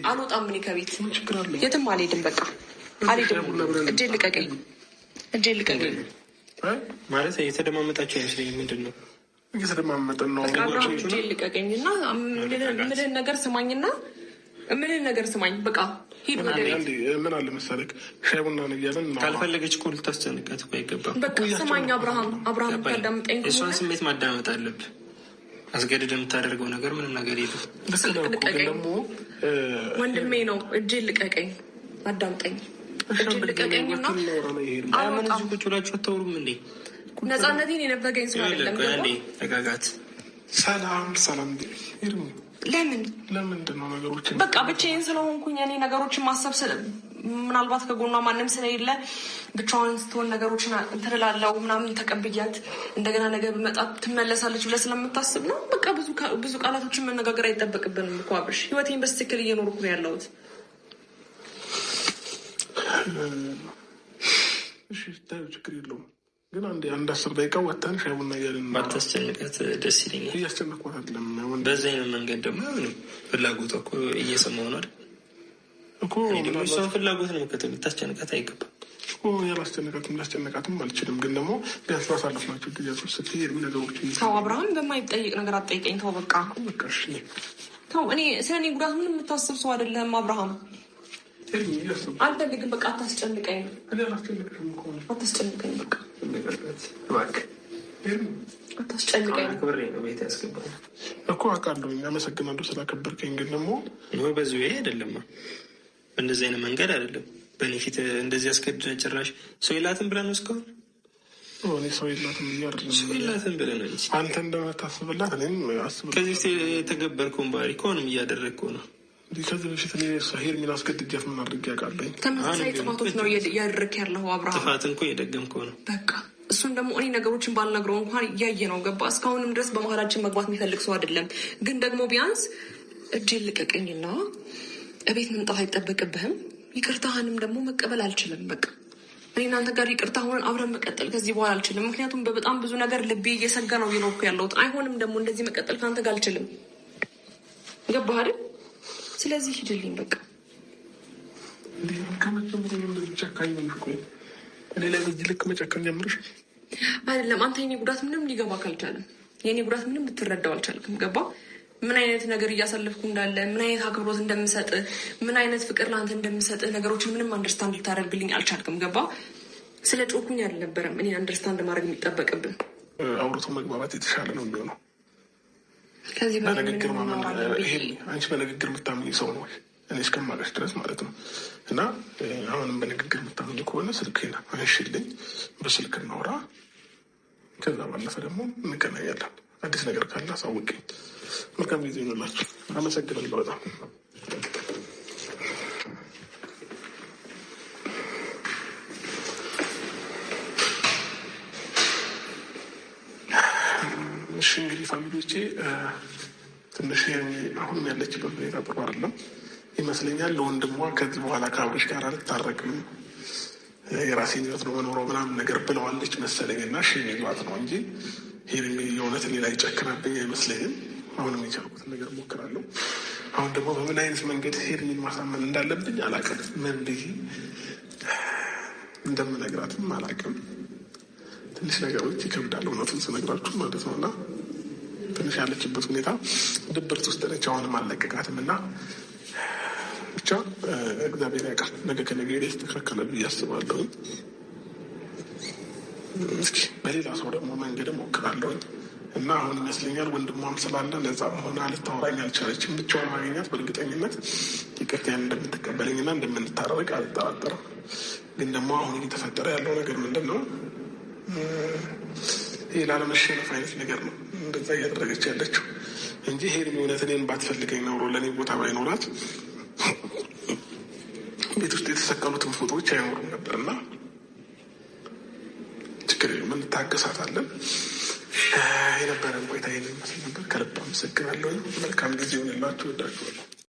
አልወጣም እኔ ከቤት የትም አልሄድም። በቃ አልሄድም። እጄን ልቀቀኝ፣ እጄን ልቀቀኝ። ማለት የተደማመጣቸው አይመስለኝም። ምንድን ነው እየተደማመጠን ነው? አብርሃም እጄን ልቀቀኝና ምልህን ነገር ስማኝና ምልህን ነገር ስማኝ። በቃ ሂድ ወደ ቤት። ምን አለ መሰለክ ሻይ ቡና ነው እያለን ካልፈለገች እኮ ልታስጨንቃት እኮ አይገባም። በቃ ስማኝ አብርሃም ታዳምጠኝ። እሷን ስሜት ማዳመጥ አለብህ። አስገድድ የምታደርገው ነገር ምንም ነገር የለም። ልቀቀኝ፣ ወንድሜ ነው። እጄን ልቀቀኝ፣ አዳምጠኝ። እጄን ልቀቀኝና ምን እዚህ ቁጭ ብላችሁ አታወሩም እንዴ? ነፃነቴን የነፈገኝ ሰው አይደለም። ተጋጋት። ሰላም ሰላም። ለምንድን ነው ነገሮችን በቃ ብቻዬን ስለሆንኩኝ እኔ ነገሮችን ማሰብ ምናልባት ከጎኗ ማንም ስለሌለ ብቻዋን ስትሆን ነገሮችን እንትላለው ምናምን ተቀብያት እንደገና ነገ ብመጣ ትመለሳለች ብለህ ስለምታስብ ነው። በቃ ብዙ ቃላቶችን መነጋገር አይጠበቅብንም እኮ አብርሽ። ህይወቴን በስትክክል እየኖርኩ ነው ያለሁት። እሺ ታዩ፣ ችግር የለውም ግን አንድ 10 ደቂቃ ወጥተን ሻይ ቡና እያልን ባታስጨንቃት ደስ ይለኛል። እያስጨነቅኳት አይደለም። በዛ አይነት መንገድ ደግሞ ፍላጎቷ እኮ እየሰማሁ ነው አይደል እኮ እሷን ፍላጎት ነው መከተል። ልታስጨንቃት አይገባም እኮ። ላስጨንቃትም አልችልም፣ ግን ደግሞ ቢያንስ ባሳለፍናቸው ጊዜያቶች ስትሄድ ነገሮች ተው አብርሃም፣ በማይጠይቅ ነገር አትጠይቀኝ። ተው በቃ ተው። እኔ ስለ እኔ ጉዳት ምንም የምታስብ ሰው አይደለም አብርሃም። አልፈልግም። በቃ አታስጨንቀኝ፣ አታስጨንቀኝ። በቃ አታስጨንቀኝ እኮ አውቃለሁኝ። አመሰግናለሁ ስላከበርከኝ። ግን ደግሞ በዚህ ወይ አይደለም፣ በእንደዚህ አይነት መንገድ አይደለም። በእኔ ፊት እንደዚህ አስገድደ ጭራሽ ሰው የላትም ብለህ ነው እስካሁን? እኔ ሰው የላትም ሰው የላትም ብለህ ነው አንተ እንደምታስብላት እኔም አስብ። ከዚህ ፊት የተገበርከውን ባህሪ ከሆንም እያደረግከው ነው። ከዚህ በፊት እኔ ሄርሚን አስገድጃት ምን አድርጌ ያውቃለኝ? ተመሳሳይ ጥፋቶች ነው እያደረግህ ያለኸው አብርሃም። ጥፋትን እኮ እየደገምከው ነው። በቃ እሱን ደግሞ እኔ ነገሮችን ባልነግረው እንኳን እያየ ነው። ገባ? እስካሁንም ድረስ በመሀላችን መግባት የሚፈልግ ሰው አይደለም። ግን ደግሞ ቢያንስ እጄን ልቀቀኝና እቤት መምጣት አይጠበቅብህም። ይቅርታህንም ደግሞ መቀበል አልችልም። በቃ እኔ እናንተ ጋር ይቅርታ ሆነን አብረን መቀጠል ከዚህ በኋላ አልችልም። ምክንያቱም በጣም ብዙ ነገር ልቤ እየሰጋ ነው እየኖርኩ ያለሁት። አይሆንም ደግሞ እንደዚህ መቀጠል ከአንተ ጋር አልችልም። ገባህ አይደል? ስለዚህ ሂድልኝ በቃ። እኔ ላይ በዚህ ልክ መጨከን ጀምርሽ አይደለም። አንተ የኔ ጉዳት ምንም ሊገባ ካልቻለም፣ የኔ ጉዳት ምንም ልትረዳው አልቻልክም። ገባ? ምን አይነት ነገር እያሳለፍኩ እንዳለ፣ ምን አይነት አክብሮት እንደምሰጥ፣ ምን አይነት ፍቅር ለአንተ እንደምሰጥ ነገሮችን ምንም አንደርስታንድ ልታደርግልኝ አልቻልክም። ገባ? ስለ ጮኩኝ አልነበረም እኔ አንደርስታንድ ማድረግ የሚጠበቅብን። አውርቶ መግባባት የተሻለ ነው የሚሆነው። ከዚህ በንግግር አንቺ በንግግር የምታምኝ ሰው ነው እኔ እስከማውቅሽ ድረስ ማለት ነው። እና አሁንም በንግግር የምታምኝ ከሆነ ስልክህን አንሺልኝ፣ በስልክ እናውራ። ከዛ ባለፈ ደግሞ እንገናኛለን። አዲስ ነገር ካለ አሳውቅኝ። መልካም ጊዜ ይሆንላችሁ። አመሰግናለሁ በጣም። እሺ እንግዲህ ፋሚሊዎቼ ትንሽ አሁንም ያለችበት ሁኔታ ጥሩ አይደለም ይመስለኛል። ለወንድሟ ከዚህ በኋላ ከአብርሽ ጋር አልታረቅም፣ የራሴን ህይወት ነው መኖረው ምናምን ነገር ብለዋለች መሰለኝ። እና የሚሏት ነው እንጂ ሄርሚ የእውነት እኔ ላይ ጨክናብኝ አይመስለኝም። አሁንም የቻልኩትን ነገር ሞክራለሁ። አሁን ደግሞ በምን አይነት መንገድ ሄርሚን ማሳመን እንዳለብኝ አላውቅም። ምን ብዬ እንደምነግራትም አላውቅም። ትንሽ ነገሮች ይከብዳል፣ እውነቱን ስነግራችሁ ማለት ነው። እና ትንሽ ያለችበት ሁኔታ ድብርት ውስጥ ነች። አሁንም አልለቀቃትም እና ብቻ እግዚአብሔር ያውቃል። ነገ ከነገ ወዲያ ይስተካከላል ብዬ አስባለሁኝ። እስኪ በሌላ ሰው ደግሞ መንገድ ሞክራለሁኝ እና አሁን ይመስለኛል ወንድሟም ስላለ ለዛ ሆነ ልታወራኝ አልቻለችም። ብቻዋን ማግኘት በእርግጠኝነት ይቅርታዬን እንደምትቀበለኝና እንደምንታረቅ አልጠራጠርም። ግን ደግሞ አሁን እየተፈጠረ ያለው ነገር ምንድን ነው? ይህ ላለመሸነፍ አይነት ነገር ነው እንደዛ እያደረገች ያለችው እንጂ ሄርሚ እውነት እኔን ባትፈልገኝ ኖሮ ለእኔ ቦታ ባይኖራት ቤት ውስጥ የተሰቀሉትን ፎቶዎች አይኖሩም ነበርና ችግር የለም፣ እንታገሳታለን። የነበረን ቆይታ ይህን ይመስል ነበር። ከልብ አመሰግናለሁ። መልካም ጊዜ ሆንላችሁ። ወዳችኋለሁ።